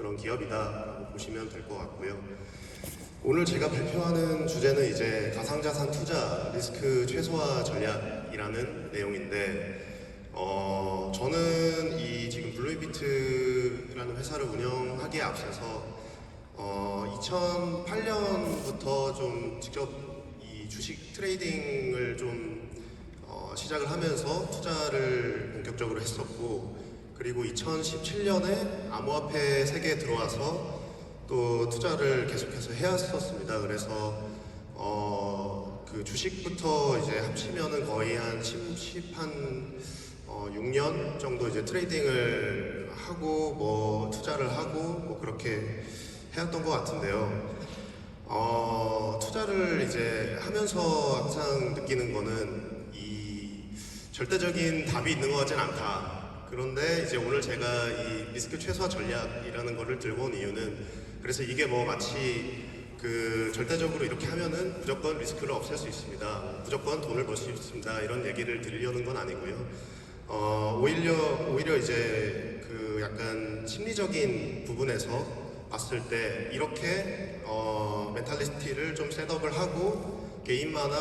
그런 기업이다라고 보시면 될 것 같고요. 오늘 제가 발표하는 주제는 이제 가상자산 투자 리스크 최소화 전략이라는 내용인데, 저는 이 지금 블루인비트라는 회사를 운영하기에 앞서서 2008년부터 좀 직접 이 주식 트레이딩을 좀 시작을 하면서 투자를 본격적으로 했었고, 그리고 2017년에 암호화폐 세계에 들어와서 또 투자를 계속해서 해왔었습니다. 그래서 그 주식부터 이제 합치면은 거의 한 6년 정도 이제 트레이딩을 하고 뭐 투자를 하고 뭐 그렇게 해왔던 것 같은데요. 투자를 이제 하면서 항상 느끼는 거는 이 절대적인 답이 있는 것 같진 않다. 그런데 이제 오늘 제가 이 리스크 최소화 전략이라는 거를 들고 온 이유는, 그래서 이게 뭐 마치 그 절대적으로 이렇게 하면은 무조건 리스크를 없앨 수 있습니다, 무조건 돈을 벌 수 있습니다, 이런 얘기를 드리려는 건 아니고요. 오히려 이제 그 약간 심리적인 부분에서 봤을 때 이렇게 멘탈리티를 좀 셋업을 하고 개인마다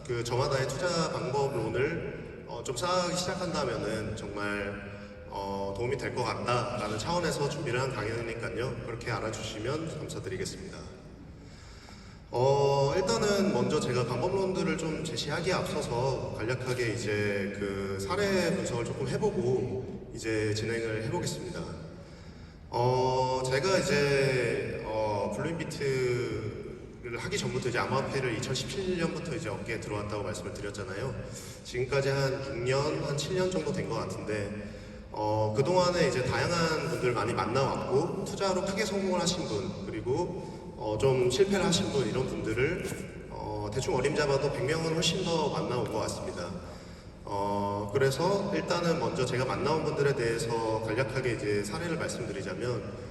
그 저마다의 투자 방법론을 좀 쌓기 시작한다면은 정말 도움이 될 것 같다라는 차원에서 준비를 한 강연이니까요. 그렇게 알아주시면 감사드리겠습니다. 일단은 먼저 제가 방법론들을 좀 제시하기에 앞서서 간략하게 이제 그 사례 분석을 조금 해보고 이제 진행을 해보겠습니다. 제가 이제 블루인비트를 하기 전부터 이제 암호화폐를 2017년부터 이제 업계에 들어왔다고 말씀을 드렸잖아요. 지금까지 한 6년, 한 7년 정도 된 것 같은데, 그동안에 이제 다양한 분들 많이 만나왔고, 투자로 크게 성공을 하신 분, 그리고 좀 실패를 하신 분, 이런 분들을 대충 어림잡아도 100명은 훨씬 더 만나온 것 같습니다. 그래서 일단은 먼저 제가 만나온 분들에 대해서 간략하게 이제 사례를 말씀드리자면,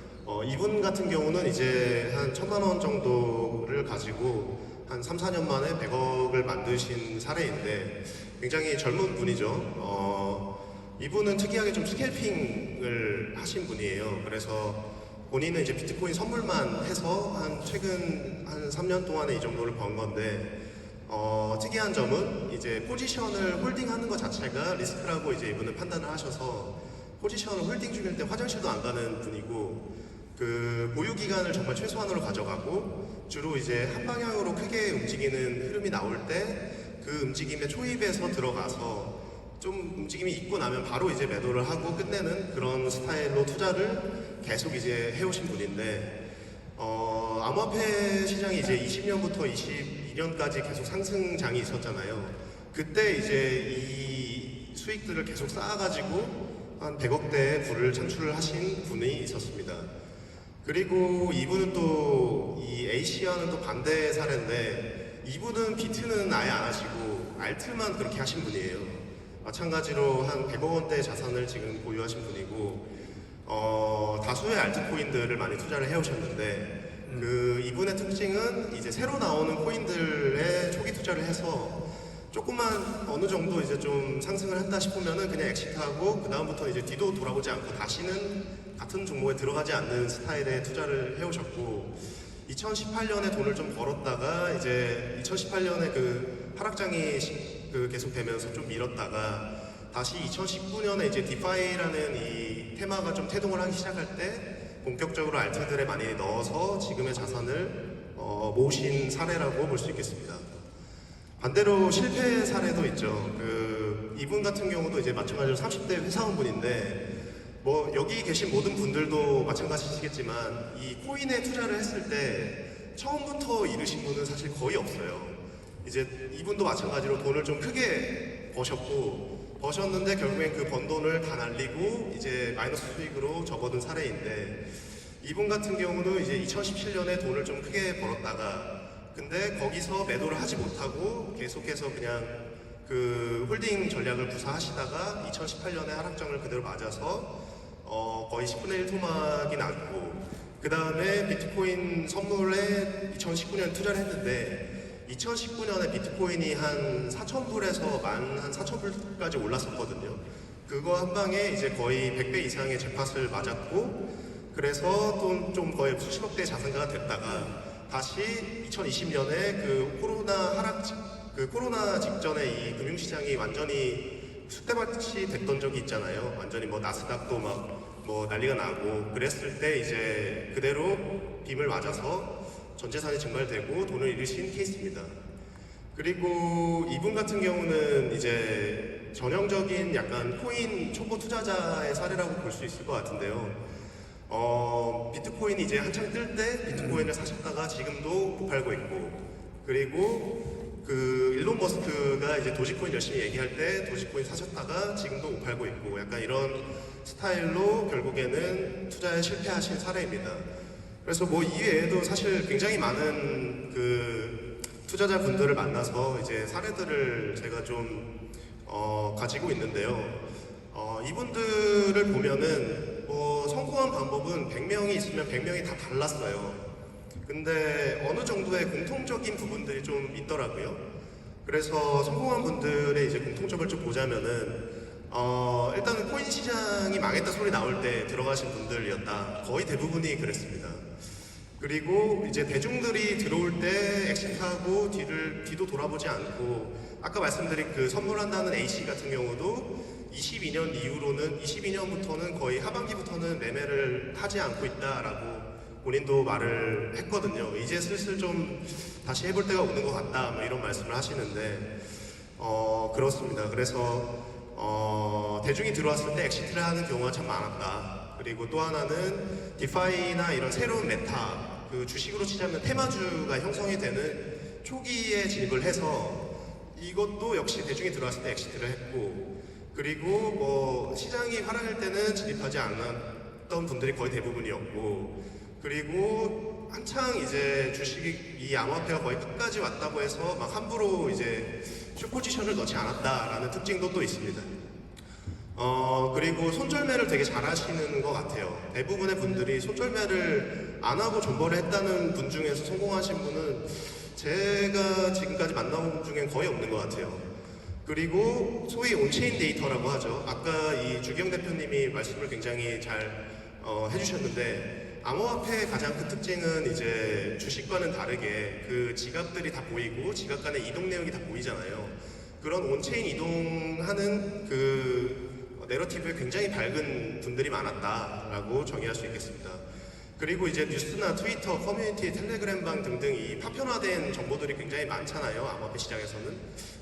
이분 같은 경우는 이제 한 1,000만 원 정도를 가지고 한 3, 4년 만에 100억을 만드신 사례인데, 굉장히 젊은 분이죠. 이분은 특이하게 좀 스캘핑을 하신 분이에요. 그래서 본인은 이제 비트코인 선물만 해서 최근 한 3년 동안에 이 정도를 번 건데, 특이한 점은 이제 포지션을 홀딩하는 것 자체가 리스크라고 이제 이분은 판단을 하셔서 포지션을 홀딩 중일 때 화장실도 안 가는 분이고, 그 보유 기간을 정말 최소한으로 가져가고, 주로 이제 한 방향으로 크게 움직이는 흐름이 나올 때 그 움직임에 초입해서 들어가서 좀 움직임이 있고 나면 바로 이제 매도를 하고 끝내는 그런 스타일로 투자를 계속 이제 해오신 분인데, 암호화폐 시장이 이제 20년부터 22년까지 계속 상승장이 있었잖아요. 그때 이제 이 수익들을 계속 쌓아가지고 한 100억대의 부를 창출을 하신 분이 있었습니다. 그리고 이분은 또 이 A씨와는 또 반대 사례인데, 이분은 비트는 아예 안 하시고 알트만 그렇게 하신 분이에요. 마찬가지로 한 100억 원대 자산을 지금 보유하신 분이고, 다수의 알트코인들을 많이 투자를 해오셨는데, 그 이분의 특징은 이제 새로 나오는 코인들에 초기 투자를 해서 조금만 어느 정도 이제 좀 상승을 한다 싶으면은 그냥 엑시트하고 그 다음부터 이제 뒤도 돌아보지 않고 다시는 같은 종목에 들어가지 않는 스타일의 투자를 해오셨고, 2018년에 돈을 좀 벌었다가 이제 2018년에 그 하락장이 그 계속되면서 좀 밀었다가 다시 2019년에 이제 디파이라는 이 테마가 좀 태동을 하기 시작할 때 본격적으로 알트들에 많이 넣어서 지금의 자산을 모으신 사례라고 볼 수 있겠습니다. 반대로 실패 사례도 있죠. 그 이분 같은 경우도 이제 마찬가지로 30대 회사원분인데, 뭐 여기 계신 모든 분들도 마찬가지시겠지만 이 코인에 투자를 했을 때 처음부터 잃으신 분은 사실 거의 없어요. 이제 이분도 마찬가지로 돈을 좀 크게 버셨는데 결국엔 그 번 돈을 다 날리고 이제 마이너스 수익으로 접어든 사례인데, 이분 같은 경우는 이제 2017년에 돈을 좀 크게 벌었다가 근데 거기서 매도를 하지 못하고 계속해서 그냥 그 홀딩 전략을 구사하시다가 2018년에 하락장을 그대로 맞아서 거의 10분의 1 토막이 났고, 그 다음에 비트코인 선물에 2019년 투자를 했는데 2019년에 비트코인이 한 4,000불에서 한 4,000불까지 올랐었거든요. 그거 한 방에 이제 거의 100배 이상의 잭팟을 맞았고, 그래서 또 좀 거의 수십억 대 자산가가 됐다가 다시 2020년에 그 코로나 직전에 이 금융시장이 완전히 쑥대밭이 됐던 적이 있잖아요. 완전히 뭐 나스닥도 막 뭐 난리가 나고 그랬을 때 이제 그대로 빔을 맞아서 전 재산이 증발되고 돈을 잃으신 케이스입니다. 그리고 이분 같은 경우는 이제 전형적인 약간 코인 초보 투자자의 사례라고 볼 수 있을 것 같은데요. 비트코인이 이제 한창 뜰 때 비트코인을 사셨다가 지금도 못 팔고 있고, 그리고 그 일론 머스크가 이제 도지코인 열심히 얘기할 때 도지코인 사셨다가 지금도 못 팔고 있고, 약간 이런 스타일로 결국에는 투자에 실패하신 사례입니다. 그래서 뭐 이외에도 사실 굉장히 많은 그 투자자분들을 만나서 이제 사례들을 제가 좀 가지고 있는데요. 이분들을 보면은 뭐 성공한 방법은 100명이 있으면 100명이 다 달랐어요. 근데 어느 정도의 공통적인 부분들이 좀 있더라고요. 그래서 성공한 분들의 이제 공통점을 좀 보자면은 일단은 코인 시장이 망했다 소리 나올 때 들어가신 분들이었다. 거의 대부분이 그랬습니다. 그리고 이제 대중들이 들어올 때 엑시트하고 뒤도 돌아보지 않고, 아까 말씀드린 그 선물한다는 AC 같은 경우도 22년부터는 거의 하반기부터는 매매를 하지 않고 있다라고 본인도 말을 했거든요. 이제 슬슬 좀 다시 해볼 때가 오는 것 같다, 뭐 이런 말씀을 하시는데, 그렇습니다. 그래서 대중이 들어왔을 때 엑시트를 하는 경우가 참 많았다. 그리고 또 하나는 디파이나 이런 새로운 메타, 그 주식으로 치자면 테마주가 형성이 되는 초기에 진입을 해서 이것도 역시 대중이 들어왔을 때 엑시트를 했고, 그리고 뭐 시장이 활활할 때는 진입하지 않았던 분들이 거의 대부분이었고, 그리고 한창 이제 주식이 이 암호화폐가 거의 끝까지 왔다고 해서 막 함부로 이제 숏포지션을 넣지 않았다라는 특징도 또 있습니다. 그리고 손절매를 되게 잘 하시는 것 같아요. 대부분의 분들이 손절매를 안 하고 존버를 했다는 분 중에서 성공하신 분은 제가 지금까지 만나본 분 중엔 거의 없는 것 같아요. 그리고 소위 온체인 데이터라고 하죠. 아까 이 주기영 대표님이 말씀을 굉장히 잘 해주셨는데, 암호화폐의 가장 큰 특징은 이제 주식과는 다르게 그 지갑들이 다 보이고 지갑 간의 이동 내역이 다 보이잖아요. 그런 온체인 이동하는 그 내러티브에 굉장히 밝은 분들이 많았다라고 정의할 수 있겠습니다. 그리고 이제 뉴스나 트위터, 커뮤니티, 텔레그램방 등등 이 파편화된 정보들이 굉장히 많잖아요. 암호화폐 시장에서는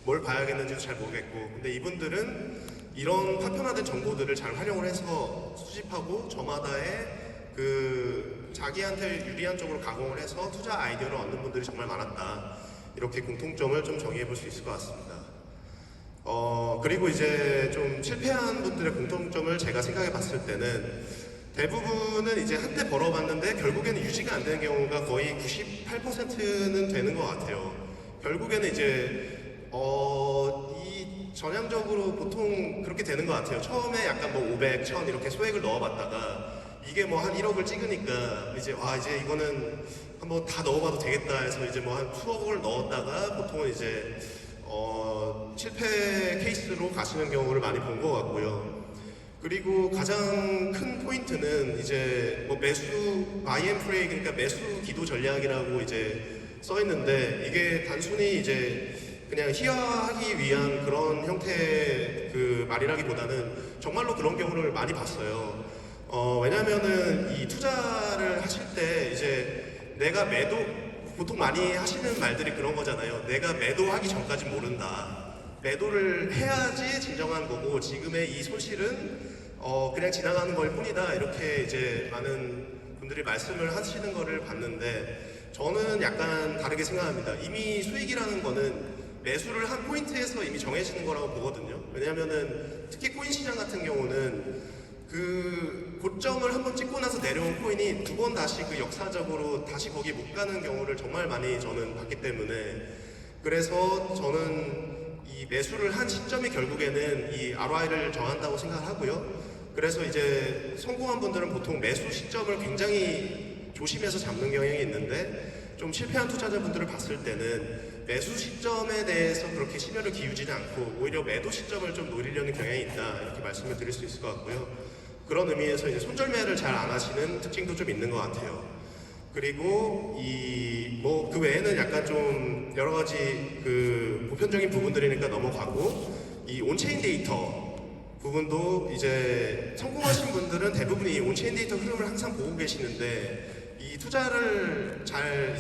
뭘 봐야겠는지도 잘 모르겠고, 근데 이분들은 이런 파편화된 정보들을 잘 활용을 해서 수집하고 저마다의 그 자기한테 유리한 쪽으로 가공을 해서 투자 아이디어를 얻는 분들이 정말 많았다. 이렇게 공통점을 좀 정의해 볼 수 있을 것 같습니다. 그리고 이제 좀 실패한 분들의 공통점을 제가 생각해 봤을 때는 대부분은 이제 한때 벌어봤는데 결국에는 유지가 안 되는 경우가 거의 98%는 되는 것 같아요. 결국에는 이제 이 전향적으로 보통 그렇게 되는 것 같아요. 처음에 약간 뭐 500, 1000 이렇게 소액을 넣어봤다가 이게 뭐 한 1억을 찍으니까 이제 이제 이거는 한번 다 넣어봐도 되겠다 해서 이제 뭐 한 수억을 넣었다가 보통은 이제 실패 케이스로 가시는 경우를 많이 본 것 같고요. 그리고 가장 큰 포인트는 이제 뭐 매수 buy and pray, 그러니까 매수 기도 전략이라고 이제 써 있는데, 이게 단순히 이제 그냥 희화하기 위한 그런 형태의 그 말이라기보다는 정말로 그런 경우를 많이 봤어요. 왜냐면은 이 투자를 하실 때 이제 내가 보통 많이 하시는 말들이 그런 거잖아요. 내가 매도하기 전까지 모른다. 매도를 해야지 진정한 거고 지금의 이 손실은 그냥 지나가는 걸 뿐이다. 이렇게 이제 많은 분들이 말씀을 하시는 거를 봤는데, 저는 약간 다르게 생각합니다. 이미 수익이라는 거는 매수를 한 포인트에서 이미 정해지는 거라고 보거든요. 왜냐면은 특히 코인 시장 같은 경우는 그 고점을 한번 찍고 나서 내려온 코인이 두 번 다시 그 역사적으로 다시 거기 못 가는 경우를 정말 많이 저는 봤기 때문에, 그래서 저는 이 매수를 한 시점이 결국에는 이 ROI를 정한다고 생각을 하고요. 그래서 이제 성공한 분들은 보통 매수 시점을 굉장히 조심해서 잡는 경향이 있는데, 좀 실패한 투자자분들을 봤을 때는 매수 시점에 대해서 그렇게 심혈을 기울이지 않고 오히려 매도 시점을 좀 노리려는 경향이 있다, 이렇게 말씀을 드릴 수 있을 것 같고요. 그런 의미에서 이제 손절매를 잘 안 하시는 특징도 좀 있는 것 같아요. 그리고 그 외에는 약간 좀 여러 가지 그 보편적인 부분들이니까 넘어가고, 이 온체인 데이터 부분도 이제 성공하신 분들은 대부분이 온체인 데이터 흐름을 항상 보고 계시는데, 이 투자를 잘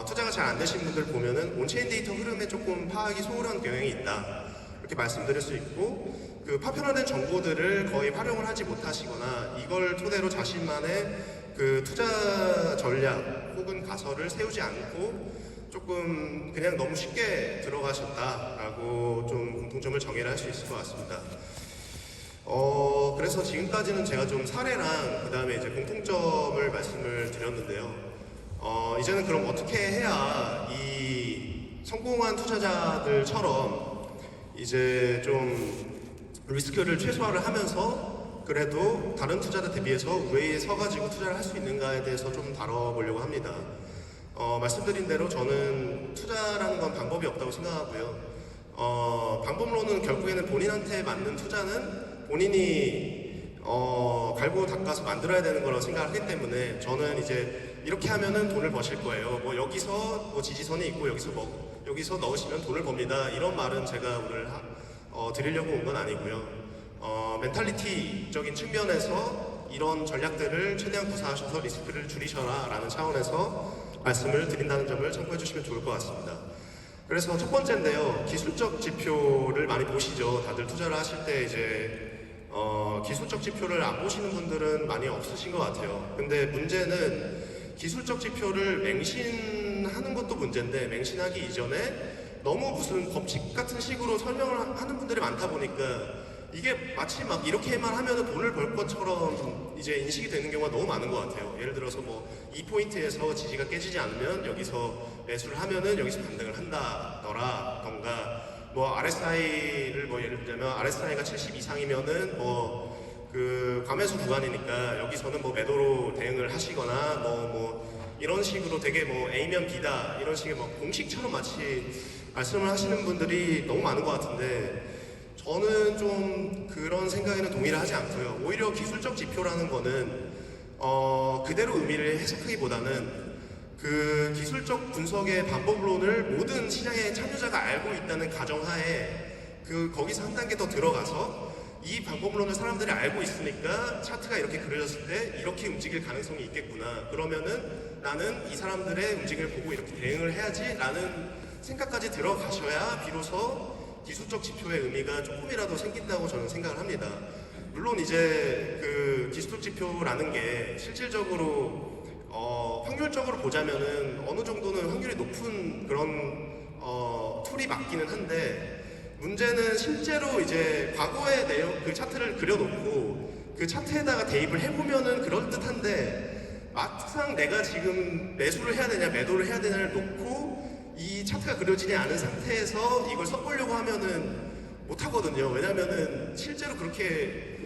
투자가 잘 안 되신 분들 보면은 온체인 데이터 흐름에 조금 파악이 소홀한 경향이 있다, 이렇게 말씀드릴 수 있고, 그 파편화된 정보들을 거의 활용을 하지 못하시거나 이걸 토대로 자신만의 그 투자 전략 혹은 가설을 세우지 않고 조금 그냥 너무 쉽게 들어가셨다라고 좀 공통점을 정의를 할 수 있을 것 같습니다. 그래서 지금까지는 제가 좀 사례랑 그 다음에 이제 공통점을 말씀을 드렸는데요. 이제는 그럼 어떻게 해야 이 성공한 투자자들처럼 이제 좀 리스크를 최소화를 하면서 그래도 다른 투자자 대비해서 우위에 서가지고 투자를 할 수 있는가에 대해서 좀 다뤄보려고 합니다. 말씀드린 대로 저는 투자라는 건 방법이 없다고 생각하고요. 방법론은 결국에는 본인한테 맞는 투자는 본인이 갈고 닦아서 만들어야 되는 거라고 생각하기 때문에, 저는 이제 이렇게 하면은 돈을 버실 거예요. 뭐 여기서 뭐 지지선이 있고 여기서 넣으시면 돈을 법니다, 이런 말은 제가 오늘 드리려고 온 건 아니고요. 멘탈리티적인 측면에서 이런 전략들을 최대한 구사하셔서 리스크를 줄이셔라 라는 차원에서 말씀을 드린다는 점을 참고해 주시면 좋을 것 같습니다. 그래서 첫 번째인데요, 기술적 지표를 많이 보시죠. 다들 투자를 하실 때 이제 기술적 지표를 안 보시는 분들은 많이 없으신 것 같아요. 근데 문제는 기술적 지표를 맹신하는 것도 문제인데, 맹신하기 이전에 너무 무슨 법칙 같은 식으로 설명을 하는 분들이 많다 보니까 이게 마치 막 이렇게만 하면 돈을 벌 것처럼 이제 인식이 되는 경우가 너무 많은 것 같아요. 예를 들어서 뭐 이 포인트에서 지지가 깨지지 않으면 여기서 매수를 하면은 여기서 반등을 한다더라, 뭐 RSI를 뭐 예를 들자면 RSI가 70 이상이면은 뭐 그 과매수 구간이니까 여기서는 뭐 매도로 대응을 하시거나 뭐 이런 식으로 되게 뭐 A면 B다 이런 식의 뭐 공식처럼 마치 말씀을 하시는 분들이 너무 많은 것 같은데, 저는 좀 그런 생각에는 동의를 하지 않고요. 오히려 기술적 지표라는 거는 그대로 의미를 해석하기보다는 그 기술적 분석의 방법론을 모든 시장의 참여자가 알고 있다는 가정하에 거기서 한 단계 더 들어가서 이 방법론을 사람들이 알고 있으니까 차트가 이렇게 그려졌을 때 이렇게 움직일 가능성이 있겠구나, 그러면은 나는 이 사람들의 움직임을 보고 이렇게 대응을 해야지 라는 생각까지 들어가셔야 비로소 기술적 지표의 의미가 조금이라도 생긴다고 저는 생각을 합니다. 물론 이제 그 기술적 지표라는 게 실질적으로 확률적으로 보자면은 어느 정도는 확률이 높은 그런 툴이 맞기는 한데, 문제는 실제로 이제 과거의 내용 그 차트를 그려놓고 그 차트에다가 대입을 해보면은 그럴듯한데, 막상 내가 지금 매수를 해야 되냐 매도를 해야 되냐를 놓고 이 차트가 그려지지 않은 상태에서 이걸 써보려고 하면은 못하거든요. 왜냐면은 실제로 그렇게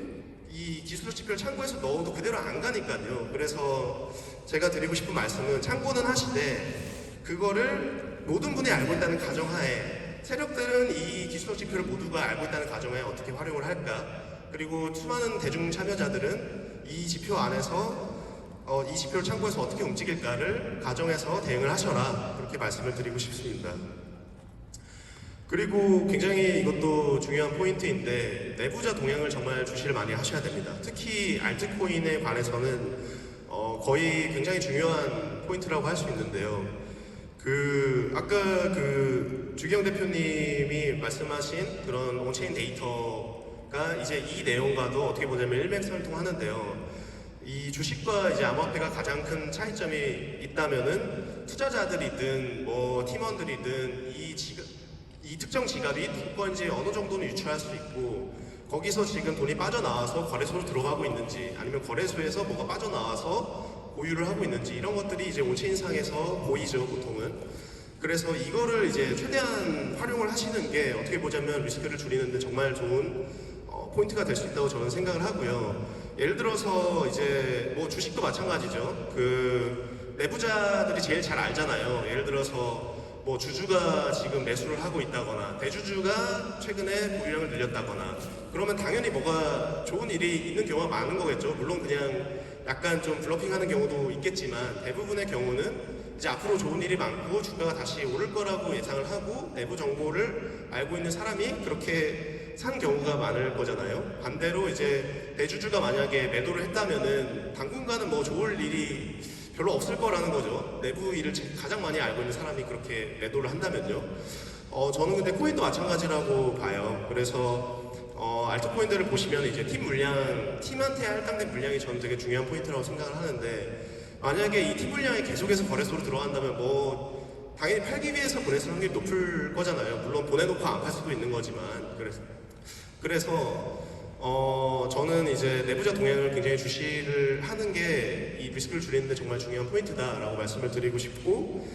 이 기술적 지표를 참고해서 넣어도 그대로 안 가니까요. 그래서 제가 드리고 싶은 말씀은, 참고는 하시되 그거를 모든 분이 알고 있다는 가정하에, 세력들은 이 기술적 지표를 모두가 알고 있다는 가정하에 어떻게 활용을 할까, 그리고 수많은 대중 참여자들은 이 지표 안에서 이 지표를 참고해서 어떻게 움직일까를 가정해서 대응을 하셔라, 그렇게 말씀을 드리고 싶습니다. 그리고 굉장히 이것도 중요한 포인트인데, 내부자 동향을 정말 주시를 많이 하셔야 됩니다. 특히 알트코인에 관해서는 거의 굉장히 중요한 포인트라고 할 수 있는데요. 아까 주기영 대표님이 말씀하신 그런 온체인 데이터가 이제 이 내용과도 어떻게 보자면 일맥상통하는데요. 이 주식과 이제 암호화폐가 가장 큰 차이점이 있다면은, 투자자들이든 뭐 팀원들이든 이 특정 지갑이 누구 건지 어느 정도는 유추할 수 있고, 거기서 지금 돈이 빠져나와서 거래소로 들어가고 있는지, 아니면 거래소에서 뭐가 빠져나와서 보유를 하고 있는지, 이런 것들이 이제 온체인상에서 보이죠, 보통은. 그래서 이거를 이제 최대한 활용을 하시는 게 어떻게 보자면 리스크를 줄이는데 정말 좋은 포인트가 될 수 있다고 저는 생각을 하고요. 예를 들어서 이제 뭐 주식도 마찬가지죠. 내부자들이 제일 잘 알잖아요. 예를 들어서 뭐 주주가 지금 매수를 하고 있다거나 대주주가 최근에 보유량을 늘렸다거나 그러면 당연히 뭐가 좋은 일이 있는 경우가 많은 거겠죠. 물론 그냥 약간 좀 블러핑하는 경우도 있겠지만 대부분의 경우는 이제 앞으로 좋은 일이 많고 주가가 다시 오를 거라고 예상을 하고 내부 정보를 알고 있는 사람이 그렇게 산 경우가 많을 거잖아요. 반대로 이제 대주주가 만약에 매도를 했다면은 당분간은 뭐 좋을 일이 별로 없을 거라는 거죠. 내부 일을 가장 많이 알고 있는 사람이 그렇게 매도를 한다면요. 저는 근데 코인도 마찬가지라고 봐요. 그래서 알트코인들을 보시면 이제 팀 물량, 팀한테 할당된 물량이 저는 되게 중요한 포인트라고 생각을 하는데 만약에 이 팀 물량이 계속해서 거래소로 들어간다면 뭐 당연히 팔기 위해서 보냈을 확률이 높을 거잖아요. 물론 보내놓고 안 팔 수도 있는 거지만 그래서 저는 이제 내부자 동향을 굉장히 주시를 하는 게 이 리스크를 줄이는데 정말 중요한 포인트다라고 말씀을 드리고 싶고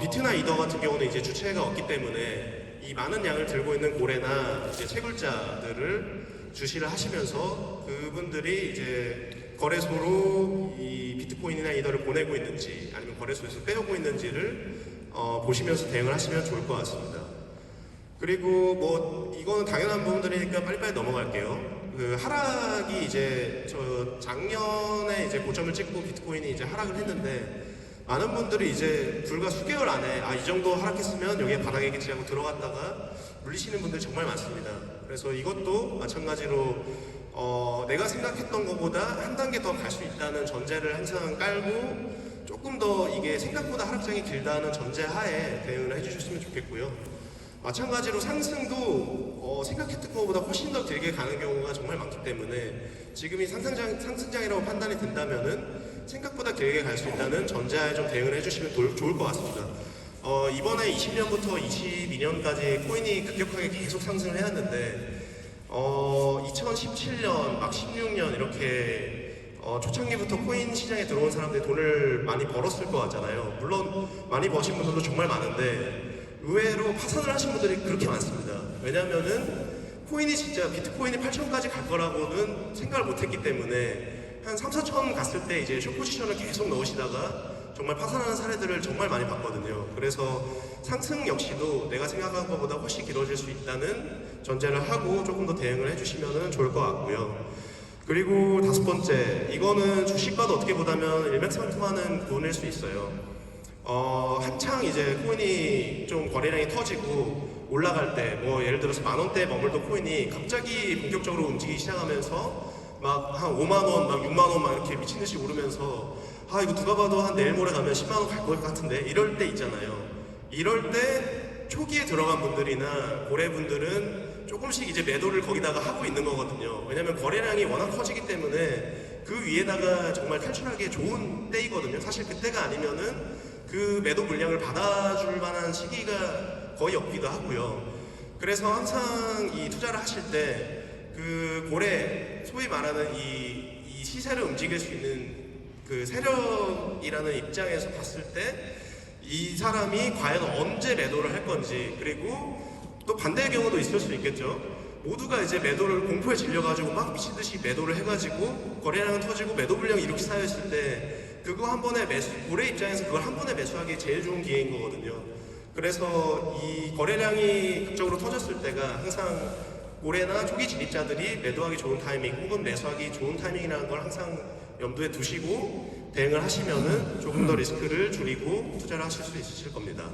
비트나 이더 같은 경우는 이제 주체가 없기 때문에 이 많은 양을 들고 있는 고래나 이제 채굴자들을 주시를 하시면서 그분들이 이제 거래소로 이 비트코인이나 이더를 보내고 있는지 아니면 거래소에서 빼오고 있는지를 보시면서 대응을 하시면 좋을 것 같습니다. 그리고 뭐 이거는 당연한 부분들이니까 빨리빨리 넘어갈게요. 그 하락이 이제 저 작년에 이제 고점을 찍고 비트코인이 이제 하락을 했는데 많은 분들이 이제 불과 수개월 안에 이 정도 하락했으면 여기에 바닥이겠지 하고 들어갔다가 물리시는 분들이 정말 많습니다. 그래서 이것도 마찬가지로 내가 생각했던 것보다 한 단계 더 갈 수 있다는 전제를 항상 깔고 조금 더 이게 생각보다 하락장이 길다는 전제 하에 대응을 해주셨으면 좋겠고요. 마찬가지로 상승도 생각했던 것보다 훨씬 더 길게 가는 경우가 정말 많기 때문에 지금이 상승장이라고 판단이 된다면은 생각보다 길게 갈 수 있다는 전제하에 좀 대응을 해주시면 좋을 것 같습니다. 이번에 20년부터 22년까지 코인이 급격하게 계속 상승을 해왔는데 2017년, 막 16년 이렇게 초창기부터 코인 시장에 들어온 사람들이 돈을 많이 벌었을 것 같잖아요. 물론 많이 버신 분들도 정말 많은데 의외로 파산을 하신 분들이 그렇게 많습니다. 왜냐면은 코인이 진짜 비트코인이 8천까지 갈 거라고는 생각을 못했기 때문에 한 3, 4천 갔을 때 이제 숏 포지션을 계속 넣으시다가 정말 파산하는 사례들을 정말 많이 봤거든요. 그래서 상승 역시도 내가 생각한 것보다 훨씬 길어질 수 있다는 전제를 하고 조금 더 대응을 해주시면 좋을 것 같고요. 그리고 다섯 번째, 이거는 주식과도 어떻게 보자면 일맥상통하는 부분일 수 있어요. 한창 이제 코인이 좀 거래량이 터지고 올라갈 때, 뭐 예를 들어서 10,000원대 머물던 코인이 갑자기 본격적으로 움직이기 시작하면서 막 한 5만원, 막 6만원 막 이렇게 미친듯이 오르면서 이거 누가 봐도 한 내일 모레 가면 10만원 갈 것 같은데 이럴 때 있잖아요. 이럴 때 초기에 들어간 분들이나 고래분들은 조금씩 이제 매도를 거기다가 하고 있는 거거든요. 왜냐면 거래량이 워낙 커지기 때문에 그 위에다가 정말 탈출하기에 좋은 때이거든요. 사실 그때가 아니면은 그 매도 물량을 받아줄 만한 시기가 거의 없기도 하고요. 그래서 항상 이 투자를 하실 때 그 고래, 소위 말하는 이 시세를 움직일 수 있는 그 세력이라는 입장에서 봤을 때 이 사람이 과연 언제 매도를 할 건지, 그리고 또 반대의 경우도 있을 수 있겠죠. 모두가 이제 매도를 공포에 질려가지고 막 미친듯이 매도를 해가지고 거래량은 터지고 매도 물량이 이렇게 쌓여있을 때 그거 한 번에 고래 입장에서 그걸 한 번에 매수하기 제일 좋은 기회인 거거든요. 그래서 이 거래량이 극적으로 터졌을 때가 항상 고래나 초기 진입자들이 매도하기 좋은 타이밍 혹은 매수하기 좋은 타이밍이라는 걸 항상 염두에 두시고 대응을 하시면은 조금 더 리스크를 줄이고 투자를 하실 수 있으실 겁니다.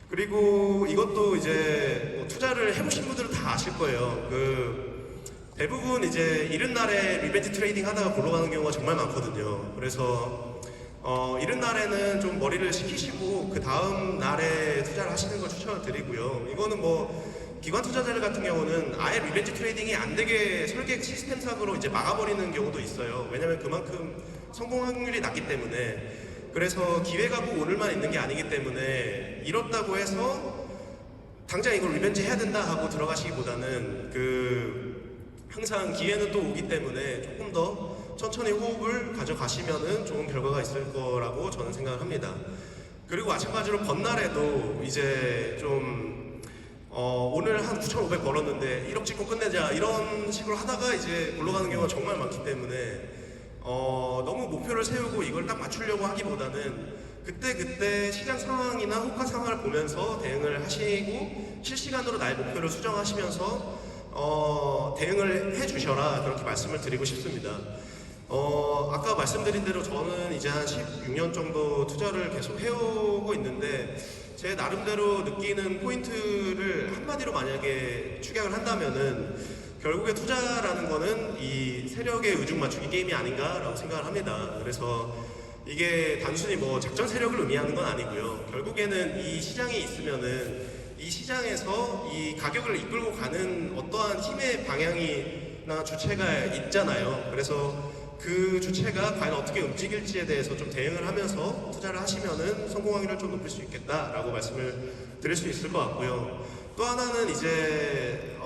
그리고 이것도 이제 뭐 투자를 해보신 분들은 다 아실 거예요. 대부분 이제 이른 날에 리벤지 트레이딩 하다가 골로 경우가 정말 많거든요. 그래서 이른 날에는 좀 머리를 식히시고 그 다음 날에 투자를 하시는 걸 추천을 드리고요. 이거는 뭐 기관 투자자들 같은 경우는 아예 리벤지 트레이딩이 안 되게 설계 시스템상으로 이제 막아버리는 경우도 있어요. 왜냐면 그만큼 성공 확률이 낮기 때문에. 그래서 기회가 꼭 오늘만 있는 게 아니기 때문에 이렇다고 해서 당장 이걸 리벤지 해야 된다 하고 들어가시기보다는 항상 기회는 또 오기 때문에 조금 더 천천히 호흡을 가져가시면은 좋은 결과가 있을 거라고 저는 생각을 합니다. 그리고 마찬가지로 번날에도 이제 좀 오늘 한 9,500 벌었는데 1억 찍고 끝내자 이런 식으로 하다가 이제 올라가는 경우가 정말 많기 때문에 너무 목표를 세우고 이걸 딱 맞추려고 하기보다는 그때 시장 상황이나 호가 상황을 보면서 대응을 하시고 실시간으로 나의 목표를 수정하시면서 대응을 해주셔라, 그렇게 말씀을 드리고 싶습니다. 아까 말씀드린 대로 저는 이제 한 16년 정도 투자를 계속 해오고 있는데, 제 나름대로 느끼는 포인트를 한마디로 만약에 축약을 한다면은, 결국에 투자라는 거는 이 세력의 의중 맞추기 게임이 아닌가라고 생각을 합니다. 그래서 이게 단순히 뭐 작전 세력을 의미하는 건 아니고요. 결국에는 이 시장이 있으면은 이 시장에서 이 가격을 이끌고 가는 어떠한 힘의 방향이나 주체가 있잖아요. 그래서 그 주체가 과연 어떻게 움직일지에 대해서 좀 대응을 하면서 투자를 하시면은 성공 확률을 좀 높일 수 있겠다라고 말씀을 드릴 수 있을 것 같고요. 또 하나는 이제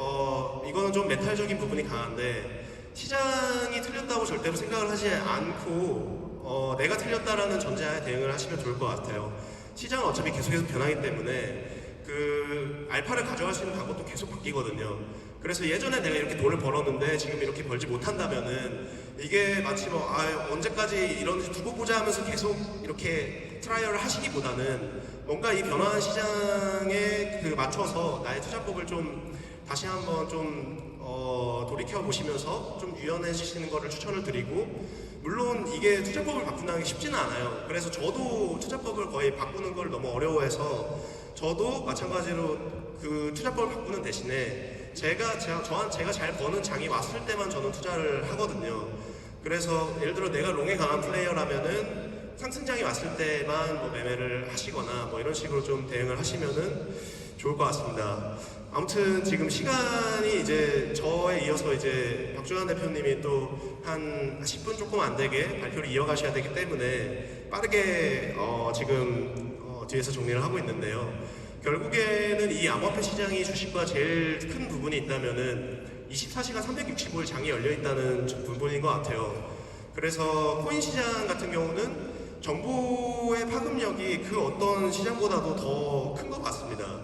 이거는 좀 메탈적인 부분이 강한데, 시장이 틀렸다고 절대로 생각을 하지 않고 내가 틀렸다라는 전제하에 대응을 하시면 좋을 것 같아요. 시장은 어차피 계속해서 변하기 때문에 그 알파를 가져갈 수 있는 방법도 계속 바뀌거든요. 그래서 예전에 내가 이렇게 돈을 벌었는데 지금 이렇게 벌지 못한다면은 이게 마치 뭐 언제까지 이런 두고 보자 하면서 계속 이렇게 트라이얼을 하시기보다는 뭔가 이 변화한 시장에 맞춰서 나의 투자법을 좀 다시 한번 좀 돌이켜 보시면서 좀 유연해지시는 거를 추천을 드리고, 물론 이게 투자법을 바꾼다는 게 쉽지는 않아요. 그래서 저도 투자법을 거의 바꾸는 걸 너무 어려워해서 저도 마찬가지로 그 투자법을 바꾸는 대신에 제가 잘 버는 장이 왔을 때만 저는 투자를 하거든요. 그래서 예를 들어 내가 롱에 강한 플레이어라면은 상승장이 왔을 때만 뭐 매매를 하시거나 뭐 이런 식으로 좀 대응을 하시면은 좋을 것 같습니다. 아무튼 지금 시간이 이제 저에 이어서 이제 박주환 대표님이 또 한 10분 조금 안 되게 발표를 이어가셔야 되기 때문에 빠르게 지금 뒤에서 정리를 하고 있는데요. 결국에는 이 암호화폐 시장이 주식과 제일 큰 부분이 있다면은 24시간 365일 장이 열려 있다는 부분인 것 같아요. 그래서 코인 시장 같은 경우는 정보의 파급력이 그 어떤 시장보다도 더 큰 것 같습니다.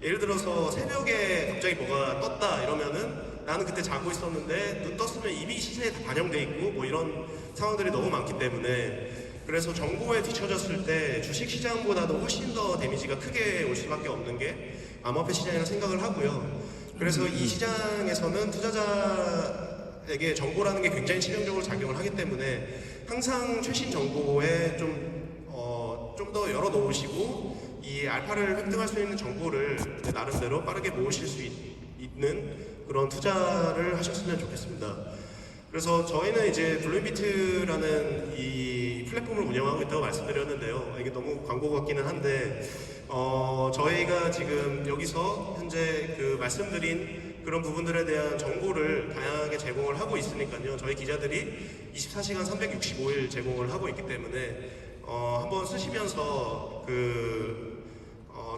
예를 들어서 새벽에 갑자기 뭐가 떴다 이러면은 나는 그때 자고 있었는데 눈 떴으면 이미 시세에 다 반영돼 있고 뭐 이런 상황들이 너무 많기 때문에, 그래서 정보에 뒤처졌을 때 주식 시장보다도 훨씬 더 데미지가 크게 올 수밖에 없는 게 암호화폐 시장이라고 생각을 하고요. 그래서 이 시장에서는 투자자에게 정보라는 게 굉장히 치명적으로 작용을 하기 때문에 항상 최신 정보에 좀 더 열어놓으시고 이 알파를 획득할 수 있는 정보를 나름대로 빠르게 모으실 수 있는 그런 투자를 하셨으면 좋겠습니다. 그래서 저희는 이제 블루인비트라는 이 플랫폼을 운영하고 있다고 말씀드렸는데요. 이게 너무 광고 같기는 한데 저희가 지금 여기서 현재 그 말씀드린 그런 부분들에 대한 정보를 다양하게 제공을 하고 있으니까요. 저희 기자들이 24시간 365일 제공을 하고 있기 때문에 한번 쓰시면서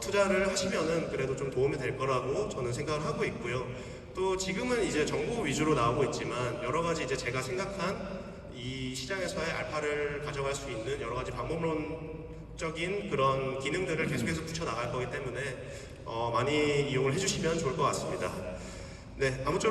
투자를 하시면은 그래도 좀 도움이 될 거라고 저는 생각을 하고 있고요. 또 지금은 이제 정보 위주로 나오고 있지만 여러 가지 이제 제가 생각한 이 시장에서의 알파를 가져갈 수 있는 여러 가지 방법론적인 그런 기능들을 계속해서 붙여 나갈 거기 때문에 많이 이용을 해주시면 좋을 것 같습니다. 네, 아무쪼록